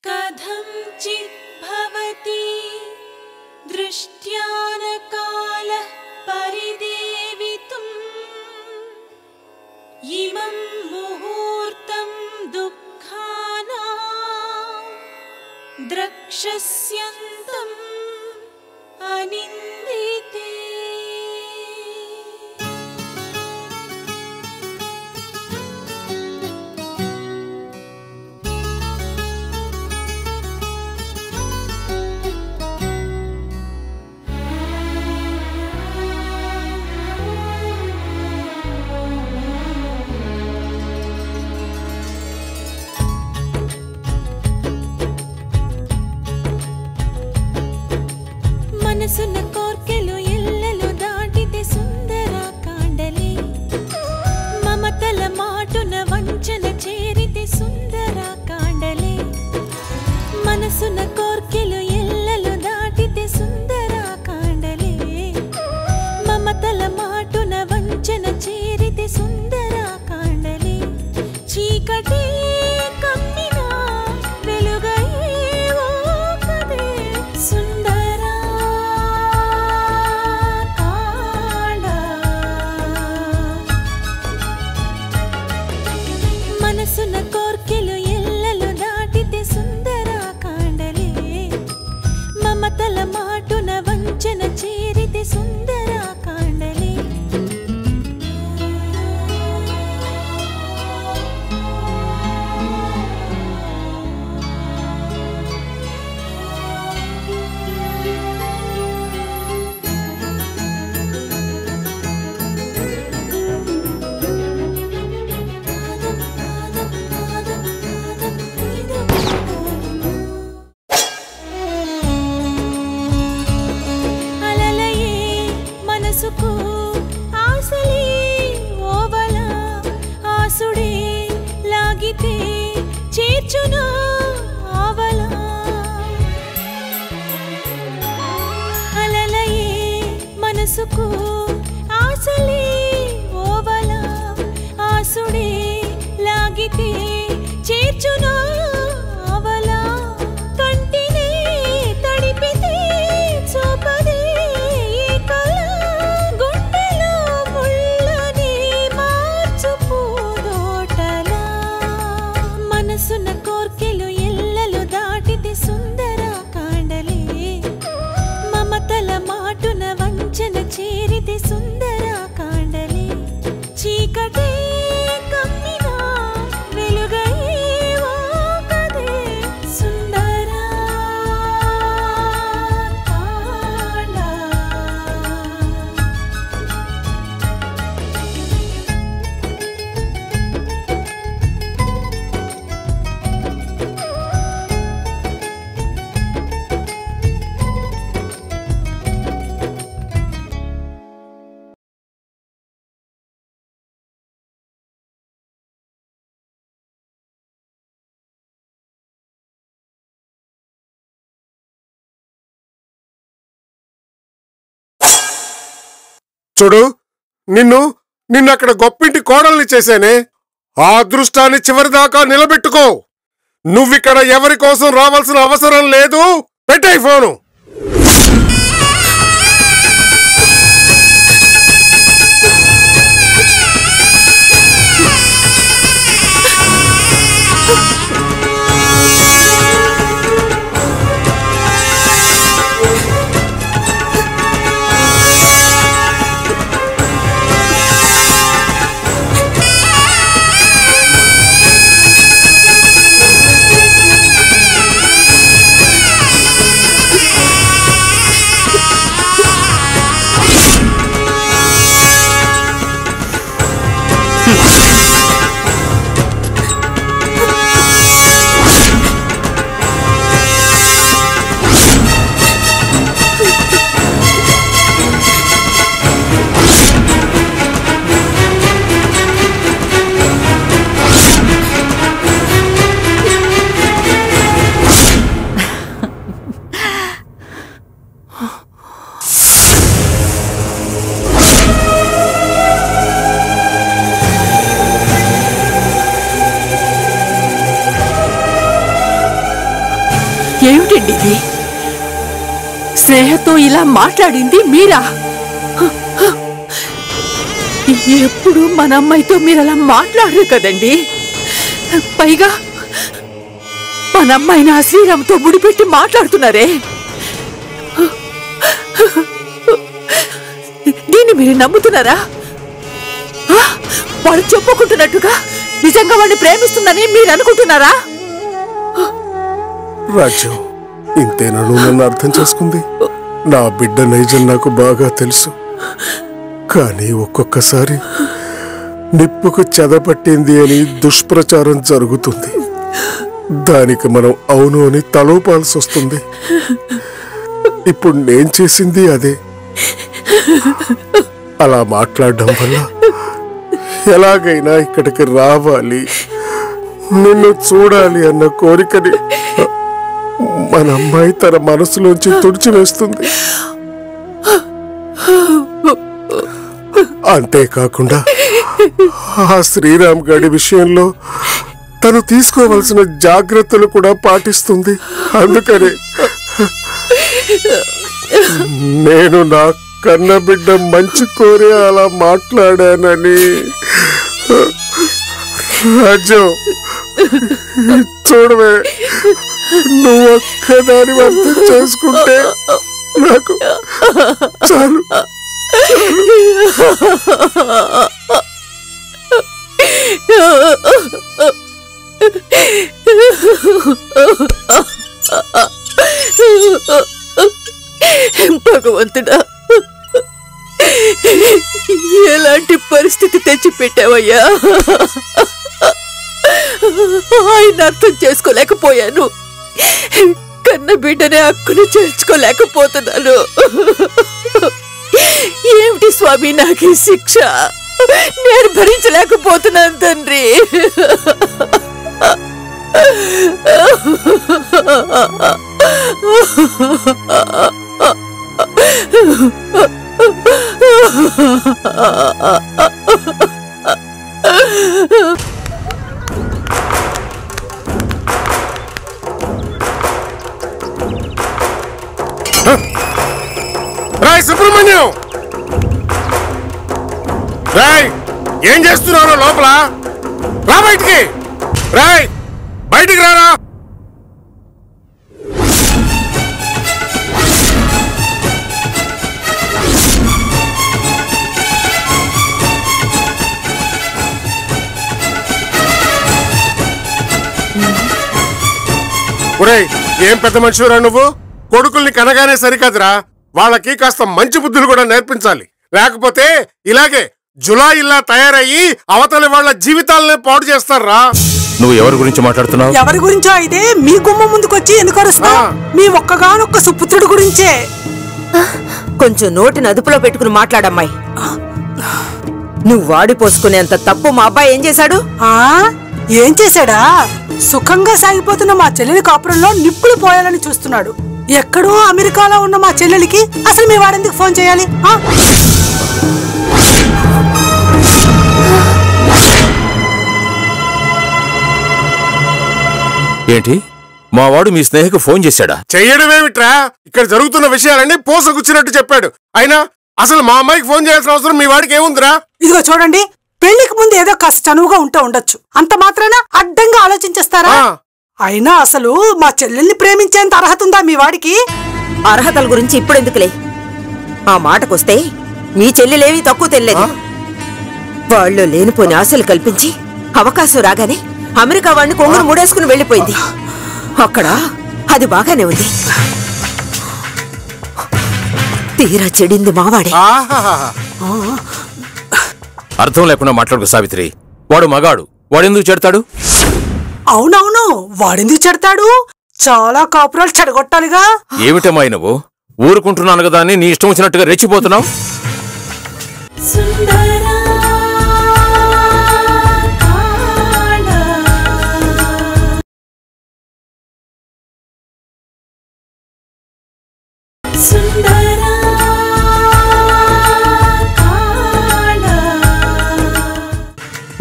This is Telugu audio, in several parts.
कथंचित् भवति दृष्ट्यानकालः परिदेवितुम् इमं मुहूर्तं दुःखानां द्रक्ष्यस्यन्तम् अनिन्दिते। మనసున కోర్కెలు ఎల్లలు దాటితే సుందర కాండలే మమతల మాటున వంచన చేరితే సుందర కాండలే మనసున కోర్కెలు ఎల్లలు దాటితే సుందర కాండలే మమతల మాటున వంచన చేరితే సుందర కాండలే చీకటి కమ్మినా వెలుగయ్యేవో కదే సుందర మనసున కోర్కెలు ఎల్లలు దాటితే సుందర కాండలే మమతల మాటున వంచన చేరితే సుందర కాండలే మనసుకు ఆశలే ఓవల ఆసుడే లాగితే చేర్చునా ఆవల అలలయే మనసుకు ఆశలే ఓవల ఆసుడే లాగితే చేర్చునా ఆవల కంటినే తడిపితే చూపదే మనసున కోర్కెలు ఎల్లలు దాటితే సుందర కాండలే మమతల మాటున వంచన చేరితే సుందర కాండలే చీకటే కమ్మినా వెలుగయ్యేవో కదే సుందర కాండ చూడు నిన్ను అక్కడ గొప్పింటి కోడల్ని చేశానే ఆ అదృష్టాన్ని చివరిదాకా నిలబెట్టుకో నువ్విక్కడ ఎవరి కోసం రావాల్సిన అవసరం లేదు పెట్టేయ్ ఫోను ఏమిటండి ఇది? స్నేహతో ఇలా మాట్లాడింది మీరా? ఎప్పుడు మన అమ్మాయితో మీరు అలా మాట్లాడరు కదండి. పైగా మన అమ్మాయిని ఆ శ్రీరామ్తో ముడిపెట్టి మాట్లాడుతున్నారే, దీన్ని మీరు నమ్ముతున్నారా? వాడు చెప్పుకుంటున్నట్టుగా నిజంగా వాడిని ప్రేమిస్తుందని మీరు అనుకుంటున్నారా? రాజ్యం, ఇంతేనా నువ్వు నన్ను అర్థం చేసుకుంది? నా బిడ్డ నైజం నాకు బాగా తెలుసు. కానీ ఒక్కొక్కసారి నిప్పుకు చెదపట్టింది అని దుష్ప్రచారం జరుగుతుంది. దానికి మనం అవును అని తలోపాల్సి వస్తుంది. ఇప్పుడు నేను చేసింది అదే. అలా మాట్లాడడం వల్ల ఎలాగైనా ఇక్కడికి రావాలి, నిన్ను చూడాలి అన్న కోరికని మన అమ్మాయి తన మనసులోంచి తుడిచివేస్తుంది. అంతేకాకుండా ఆ శ్రీరామ్ గడి విషయంలో తను తీసుకోవలసిన జాగ్రత్తలు కూడా పాటిస్తుంది. అందుకని నేను నా కన్న బిడ్డ మంచి కోరే అలా మాట్లాడానని. రాజ్యం, చూడవే, నువ్వు ఒక్కదాని అర్థం చేసుకుంటే నాకు చాలు. భగవంతుడా, ఎలాంటి పరిస్థితి తెచ్చి పెట్టావయ్యా? ఆయన అర్థం చేసుకోలేకపోయాను, కన్న బిడ్డనే హక్కును చేర్చుకోలేకపోతున్నాను. ఏమిటి స్వామి నాకు శిక్ష? నేను భరించలేకపోతున్నాను తండ్రి. రాయ్ సుబ్రహ్మణ్యం, రాయ్, ఏం చేస్తున్నారో లోపల? రా బయటికి. రాయ్, బయటికి రారా. ఒరేయ్, ఏం పెద్ద మనిషిరా నువ్వు? కొడుకుల్ని కనగానే సరికాదురా, వాళ్ళకి కాస్త మంచి బుద్ధులు కూడా నేర్పించాలి. లేకపోతే ఇలాగే జులాయిల్లా తయారయ్యి అవతలి వాళ్ళ జీవితాలనే పాడు చేస్తారా. నువ్వు ఎవరి గురించి మాట్లాడుతున్నావు? ఎవరి గురించో అయితే మీ గుమ్మ ముందుకొచ్చి ఎందుకు అరుస్తావు? మీ ఒక్కగానొక్క సుపుత్రుడు గురించే. కొంచెం నోటిని అదుపులో పెట్టుకుని మాట్లాడమ్మాయి. నువ్వు వాడిపోసుకునేంత తప్పు మా అబ్బాయి ఏం చేశాడు? ఏం చేశాడా? సుఖంగా సాగిపోతున్న మా చెల్లెలి కాపురంలో నిప్పులు పోయాలని చూస్తున్నాడు. ఎక్కడో అమెరికాలో ఉన్న మా చెల్లెలికి అసలు మీ వాడెందుకు ఫోన్ చేయాలి? ఏంటి, మా వాడు మీ స్నేహితుకు ఫోన్ చేశాడా? చెయ్యడమేమిట్రా, ఇక్కడ జరుగుతున్న విషయాలన్నీ పోసగుచ్చినట్టు చెప్పాడు. అయినా అసలు మా అమ్మాయికి ఫోన్ చేయాల్సిన అవసరం మీ వాడికి ఏముందిరా? ఇదిగో చూడండి, పెళ్లికి ముందు ఏదో కాస్త చనువుగా ఉండొచ్చు, అంత మాత్రాన అడ్డంగా ఆలోచించేస్తారా? అయినా అసలు మా చెల్లెల్ని ప్రేమించేంత అర్హత ఉందా మీ వాడికి? అర్హతల గురించి ఇప్పుడెందుకులే. ఆ మాటకొస్తే మీ చెల్లెలేవి తక్కువ తెలియదు. వాళ్ళు లేనిపోని ఆశలు కల్పించి అవకాశం రాగానే అమెరికా వాడిని కొంగును ముడేసుకుని వెళ్లిపోయింది. అక్కడ అది బాగానే ఉంది. తీరా చెడింది మావాడే. అర్థం లేకుండా మాట్లాడుకు సావిత్రి. వాడు మగాడు, వాడెందుకు చెడతాడు? అవునవును, వాడెందుకు చెడతాడు? చాలా కాపురాలు చెడగొట్టాలిగా. ఏమిటమ్మాయి నువ్వు? ఊరుకుంటున్నాను కదా అని నీ ఇష్టం వచ్చినట్టుగా రెచ్చిపోతున్నావు.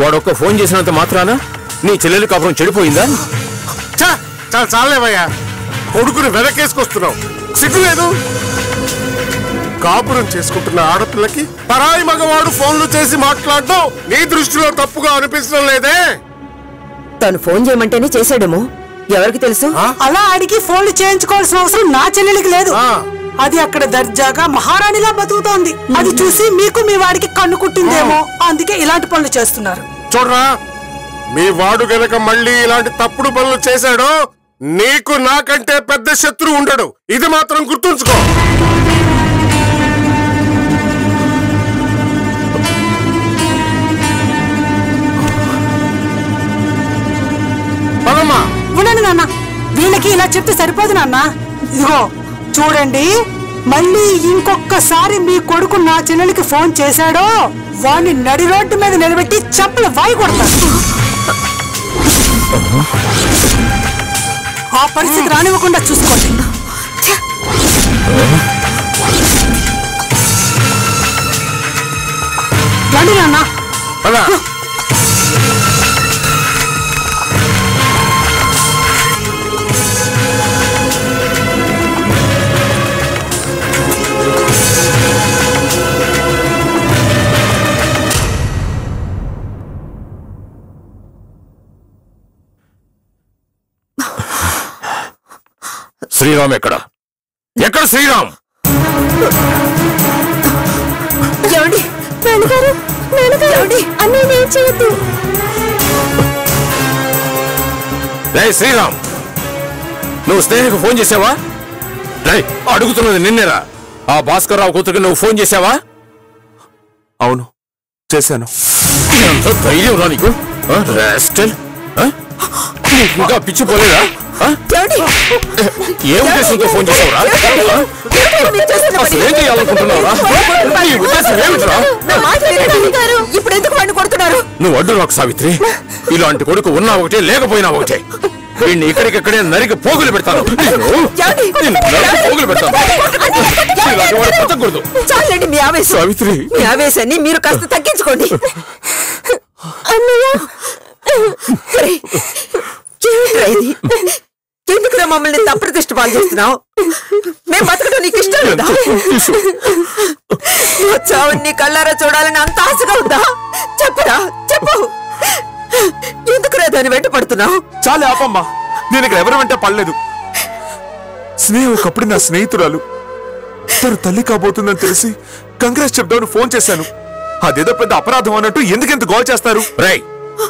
వాడొక్క ఫోన్ చేసినంత మాత్రాన నీ చెల్లెలి కాపురం చెడిపోయిందా? చాలా చాలేవయ్యా, కొడుకుని వెనకేసుకొస్తున్నావు. సిగ్గులేదు? కాపురం చేసుకుంటున్న ఆడపిల్లకి పరాయి మగవాడు ఫోన్లు చేసి మాట్లాడడం నీ దృష్టిలో తప్పుగా అనిపించడం లేదే? తను ఫోన్ చేయమంటేనే చేశాడేమో, ఎవరికి తెలుసు? అలా అడిగి ఫోన్లు చేయించుకోవాల్సిన అవసరం నా చెల్లెలికి లేదు. అది అక్కడ దర్జాగా మహారాణిలా బతుకుతోంది. అది చూసి మీకు మీ వాడికి కన్ను కుట్టిందేమో, అందుకే ఇలాంటి పనులు చేస్తున్నారు. చూడరా, మీ వాడు గనక మళ్ళీ ఇలాంటి తప్పుడు పనులు చేశాడో నీకు నాకంటే పెద్ద శత్రువు ఉండడు. ఇది మాత్రం గుర్తుంచుకో. ఉండండి నాన్న, వీళ్ళకి ఇలా చెప్తే సరిపోదు నాన్న. ఇదిగో చూడండి, మళ్ళీ ఇంకొకసారి మీ కొడుకు నా చెల్లెలికి ఫోన్ చేశాడో వాడిని నడి రోడ్డు మీద నిలబెట్టి చెప్పులు వాయి కొడతాడు. ఆ పరిస్థితి రానివ్వకుండా చూసుకోండి. రండి నాన్న. శ్రీరామ్ ఎక్కడ? శ్రీరామ్? ఏమండి? నాన్నగారు, నాన్నగారు, అన్నయ్య ఏం చేయొద్దు. శ్రీరామ్, నువ్వు స్నేహితుకు ఫోన్ చేసావా? అడుగుతున్నది నిన్నేరా. ఆ భాస్కర్ రావు కూతురికి నువ్వు ఫోన్ చేసావా? అవును, చేశాను. ధైర్యం రా నీకు? ఇంకా పిచ్చిపోలేదా? ఏ ఉద్దేశంతో ఫోన్ చేసావురా? అసలు ఏం చేయాలనుకుంటున్నావురా? ఇప్పుడు ఎందుకు వాడిని కొడుతున్నారు? నువ్వు అడ్డు రాకు సావిత్రి. ఇలాంటి కొడుకు ఉన్నా ఒకటే, లేకపోయినా ఒకటే. వీడిని ఇక్కడికక్కడే నరికి పోగులు పెడతాను. పోగులు పెడతాను. చాలండి మీ ఆవేశం. సావిత్రి, మీ ఆవేశాన్ని మీరు కాస్త తగ్గించుకోండి. ఎందుకురా మమ్మల్ని అప్రతిష్ట పాలు చేస్తున్నావు? మేము బతకడం నీకు ఇష్టం లేదా? చావుని నీ కళ్ళారా చూడాలని అంత ఆశగా ఉందా? చెప్పురా, చెప్పు. ఎందుకురా దాన్ని వెంట పడుతున్నావు? చాలా ఆపమ్మా, నేను ఇక్కడ ఎవరి వెంట పడలేదు. స్నేహ ఒకప్పుడు నా స్నేహితురాలు. తను తల్లి కాబోతుందని తెలిసి కంగ్రెస్ చెప్దామని ఫోన్ చేశాను. అదేదో పెద్ద అపరాధం అన్నట్టు ఎందుకెంత గోల్ చేస్తారు?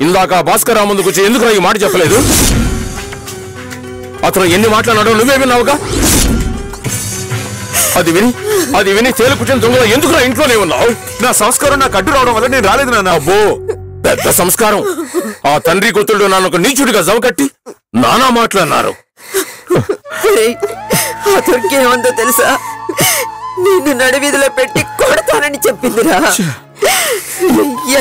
ఇందాక భాస్కర్ రావు ముందుకు వచ్చి ఎందుకు ఈ మాట చెప్పలేదు? అతను ఎన్ని మాట్లాడాడో నువ్వే విన్నావుగా. అది విని తేలిపుచ్చిన దొంగలో ఎందుకు ఇంట్లోనే ఉన్నావు? నా సంస్కారం నాకు అడ్డు రావడం వల్ల నేను రాలేదు నాన్న. అబ్బో, పెద్ద సంస్కారం. ఆ తండ్రి కూతుళ్ళు నన్ను నీచుడిగా జవకట్టి నానా మాట్లాడినారు. అతనికి ఏమందో తెలుసా? నిన్ను నడివీధిలో పెట్టి కొడతానని చెప్పిందిరా.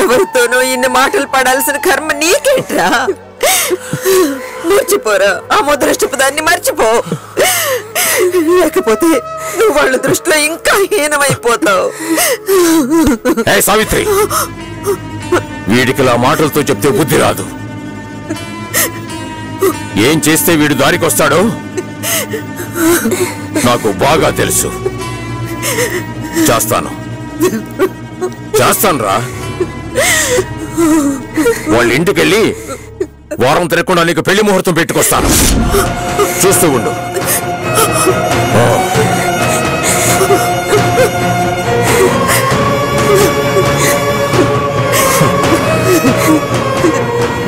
ఎవరితోనో ఇన్ని మాటలు పడాల్సిన కర్మ నీకేంట్రా? మర్చిపోరా, ఆ ముద్రష్టపు దాన్ని మర్చిపో. లేకపోతే నువ్వు వాళ్ళ దృష్టిలో ఇంకా హీనమైపోతావు. సావిత్రి, వీడికి ఇలా మాటలతో చెప్తే బుద్ధి రాదు. ఏం చేస్తే వీడు దారికొస్తాడో నాకు బాగా తెలుసు. చేస్తాను రా. వాళ్ళ ఇంటికెళ్ళి వారం తిరగకుండా నీకు పెళ్లి ముహూర్తం పెట్టుకొస్తాను. చూస్తూ ఉండు.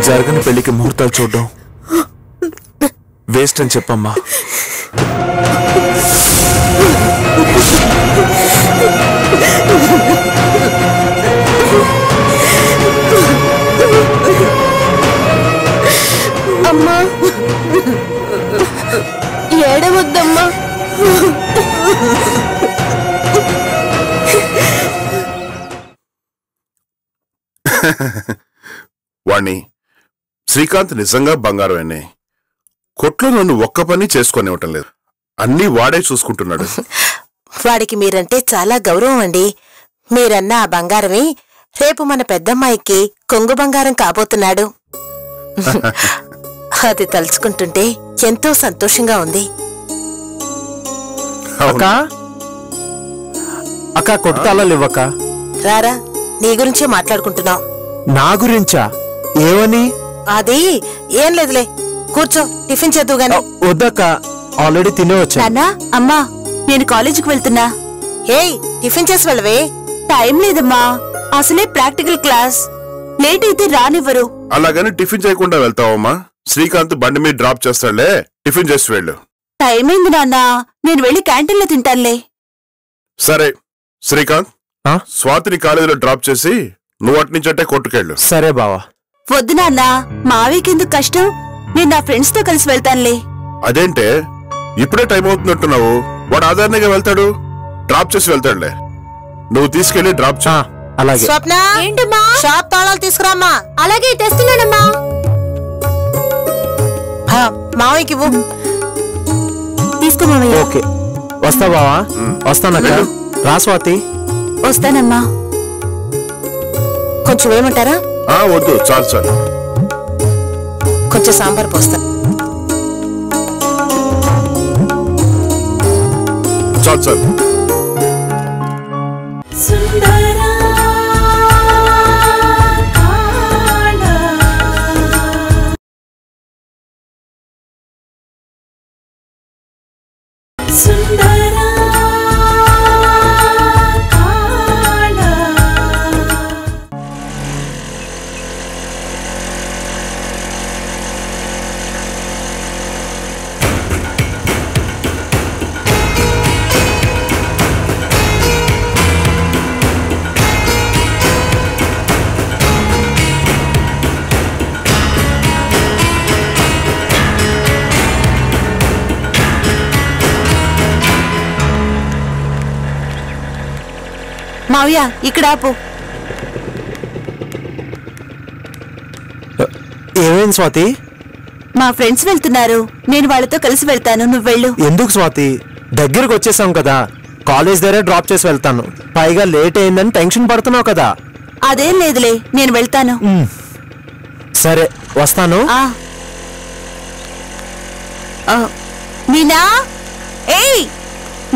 జరగని పెళ్లికి ముహూర్తాలు చూడడం వేస్ట్ అని చెప్పమ్మా. అమ్మా, ఏడవద్దమ్మా. వాణ్ణి, శ్రీకాంత్ నిజంగా బంగారమేనే. కొట్లో నన్ను ఒక్క పని చేసుకునివ్వటం లేదు. అన్నీ వాడే చూసుకుంటున్నాడు. వాడికి మీరంటే చాలా గౌరవం అండి. మీరన్న ఆ బంగారమే రేపు మన పెద్దమ్మాయికి కొంగు బంగారం కాబోతున్నాడు. అది తలుచుకుంటుంటే ఎంతో సంతోషంగా ఉంది. అక్క అక్క కొట్టుతాళ్ళు ఇవ్వక్క. రారా, నీ గురించే మాట్లాడుకుంటున్నాం. నా గురించా? ఏమని? అది ఏం లేదులే, కూర్చో, టిఫిన్ చేద్దు గాని. వద్దక్క, ఆల్రెడీ తినే వచ్చా. నాన్నా, అమ్మా, నేను కాలేజీకి వెళ్తున్నా. ఏయ్, టిఫిన్ చేసి వెళ్ళవే. టైం లేదమ్మా, అసలే ప్రాక్టికల్ క్లాస్, లేట్ అయితే రానివ్వరు. అలాగని టిఫిన్ చేయకుండా వెళ్తావమ్మా? శ్రీకాంత్ బండి మీద డ్రాప్ చేస్తాడులే, టిఫిన్ చేసి వెళ్ళు. టైం అయింది నాన్నా, నేను వెళ్ళి క్యాంటీన్లో తింటానులే. సరే శ్రీకాంత్, స్వాతిని కాలేజీలో డ్రాప్ చేసి నువ్వు అటు నుంచి అంటే కొట్టుకెళ్ళు. సరే బావా. వద్దు నాన్నా, మావికెందుకు కష్టం, నేను నా ఫ్రెండ్స్ తో కలిసి వెళ్తానులే. అదేంటే ఇప్పుడే టైం అవుతున్నట్టున్నావు? వాడు ఆధారంగా వెళ్తాడు, డ్రాప్ చేసి వెళ్తాడులే. నువ్వు తీసుకెళ్లి డ్రాప్ చే. అలాగే. స్వప్న, ఏంటమ్మా? షాప్ తాళాలు తీసుకురామ్మా. అలాగే తెస్తున్నానమ్మా. మావయ్యకి ఇవ్వు. తీసుకో మావయ్య. ఓకే, వస్తా బావా. వస్తానక్క. రా స్వాతి. వస్తానమ్మా. కొంచెం ఏమంటారా? వద్దు, చాలు చాలు. కొంచెం సాంబార్ పోస్తా. చాలు చాలు. మావయ్య, ఇక్కడ ఆపు. ఏమేం స్వాతి? మా ఫ్రెండ్స్ వెళ్తున్నారు, నేను వాళ్ళతో కలిసి వెళ్తాను, నువ్వు వెళ్ళు. ఎందుకు స్వాతి? దగ్గరకు వచ్చేసాం కదా, కాలేజ్ దగ్గర డ్రాప్ చేసి వెళ్తాను. పైగా లేట్ అయిందని టెన్షన్ పడుతున్నావు కదా. అదేం లేదులే, నేను వెళ్తాను. సరే, వస్తాను. మీనా, ఏయ్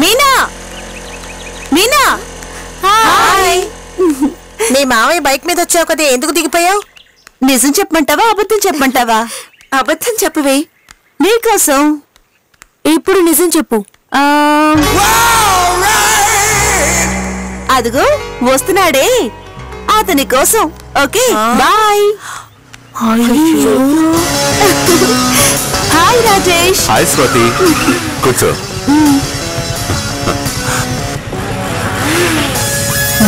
మీనా, మీనా. హాయ్. నీ మావయ్య బైక్ మీద వచ్చావు కదా, ఎందుకు దిగిపోయావు? నిజం చెప్పమంటావా, అబద్ధం చెప్పమంటావా? అబద్ధం చెప్పవే. నీకోసం. ఇప్పుడు నిజం చెప్పు. అదిగో వస్తున్నాడే, అతని కోసం. Okay, bye. Hi Rajesh. Hi Swati, కూర్చో.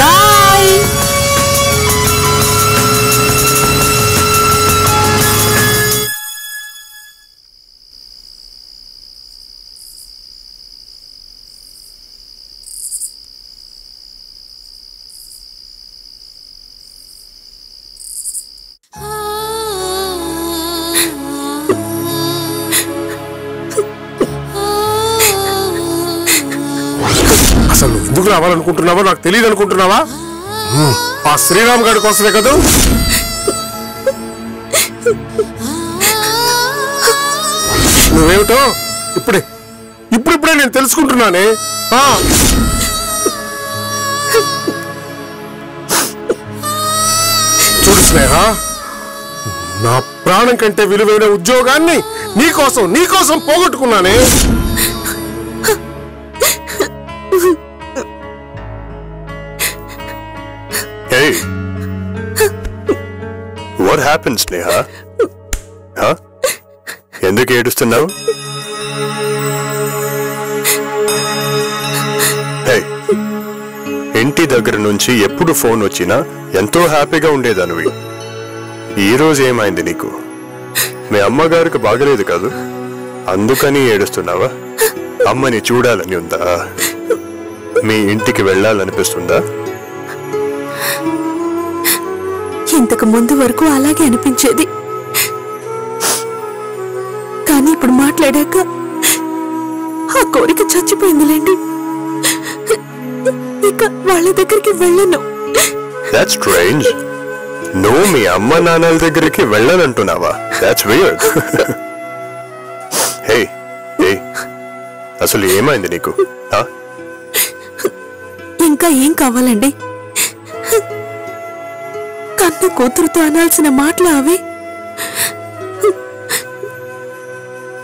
బాయ్. అసలు ఎందుకు రావాలనుకుంటున్నావో నాకు తెలియదు అనుకుంటున్నావా? ఆ శ్రీరామ్ గారి కోసమే కదా. నువ్వేమిటో ఇప్పుడిప్పుడే నేను తెలుసుకుంటున్నానే. చూడు స్నేహ, నా ప్రాణం కంటే విలువైన ఉద్యోగాన్ని నీకోసం పోగొట్టుకున్నానే. Hey, what happened, Sneha? Huh? ఎందుకు ఏడుస్తున్నావు? Hey, ఇంటి దగ్గర నుంచి ఎప్పుడు ఫోన్ వచ్చినా ఎంతో హ్యాపీగా ఉండేదానివి. ఈ రోజు ఏమైంది నీకు? మీ అమ్మగారికి బాగలేదు కాదు, అందుకని ఏడుస్తున్నావా? అమ్మని చూడాలని ఉందా? మీ ఇంటికి వెళ్ళాలనిపిస్తుందా? ఇంతకు ముందు వరకు అలాగే అనిపించేది, కానీ ఇప్పుడు మాట్లాడాక ఆ కోరిక చచ్చిపోయిందిలేండి. ఇక వాళ్ళ దగ్గరికి వెళ్ళను. That's strange. నువ్వు మీ అమ్మ నాన్నల దగ్గరికి వెళ్ళనంటున్నావా? That's weird. Hey, అసలు ఏమైంది నీకు? ఇంకా ఏం కావాలండి? కన్న కూతురుతో అనాల్సిన మాటలు అవి.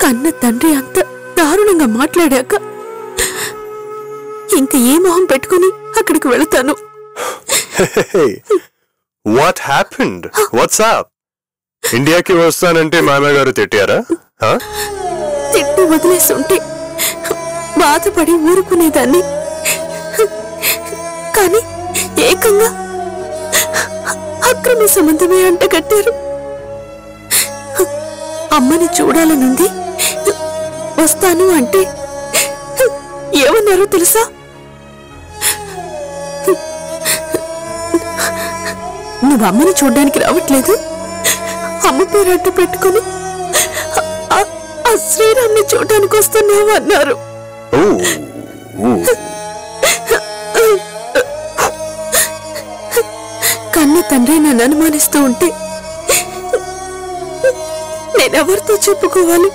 కన్న తండ్రి అంత దారుణంగా మాట్లాడాక ఇంకా ఏ మొహం పెట్టుకుని అక్కడికి వెళతాను? What happened? What's up? ఇండియాకి వస్తానంటే మామగారు తిట్టారా? తిట్టి వదిలేసి ఉంటే బాధపడి ఊరుకునేదాన్ని. కానీ ఏకంగా అక్రమ సంబంధమే అంటగట్టారు. అమ్మని చూడాలనుంది, వస్తాను అంటే ఏమన్నారో తెలుసా? నువ్వు అమ్మని చూడ్డానికి రావట్లేదు, అమ్మ పేరు అడ్డు పెట్టుకుని ఆ శ్రీరామ్ని చూడడానికి వస్తున్నావు అన్నారు. కన్న తండ్రి నన్ను అనుమానిస్తూ ఉంటే నేనెవరితో చెప్పుకోవాలి?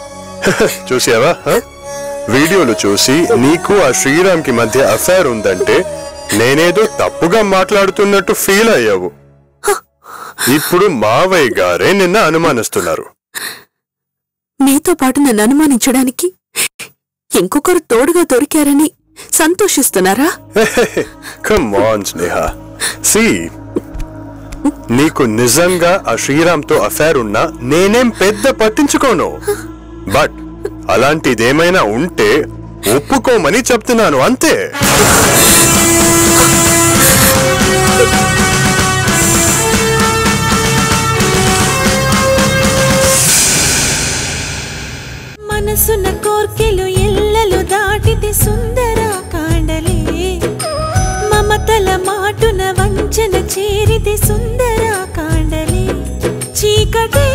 చూసావా, వీడియోలు చూసి నీకు ఆ శ్రీరామ్ కి మధ్య అఫైర్ ఉందంటే నేనేదో తప్పుగా మాట్లాడుతున్నట్టు ఫీల్ అయ్యావు. ఇప్పుడు మావయ్య గారే నిన్న అనుమానిస్తున్నారు. మీతో పాటు నన్ను అనుమానించడానికి ఇంకొకరు తోడుగా దొరికారని సంతోషిస్తున్నారా? కమ్ ఆన్ స్నేహ, సీ, నీకు నిజంగా ఆ శ్రీరామ్తో అఫైర్ ఉన్నా నేనేం పెద్ద పట్టించుకోను. బట్ అలాంటిదేమైనా ఉంటే ఒప్పుకోమని చెప్తున్నాను అంతే. మనసున కోర్కెలు ఎల్లలు దాటితే సుందర కాండలే, మమతల మాటున వంచన చేరితే సుందర కాండలే, చీకటే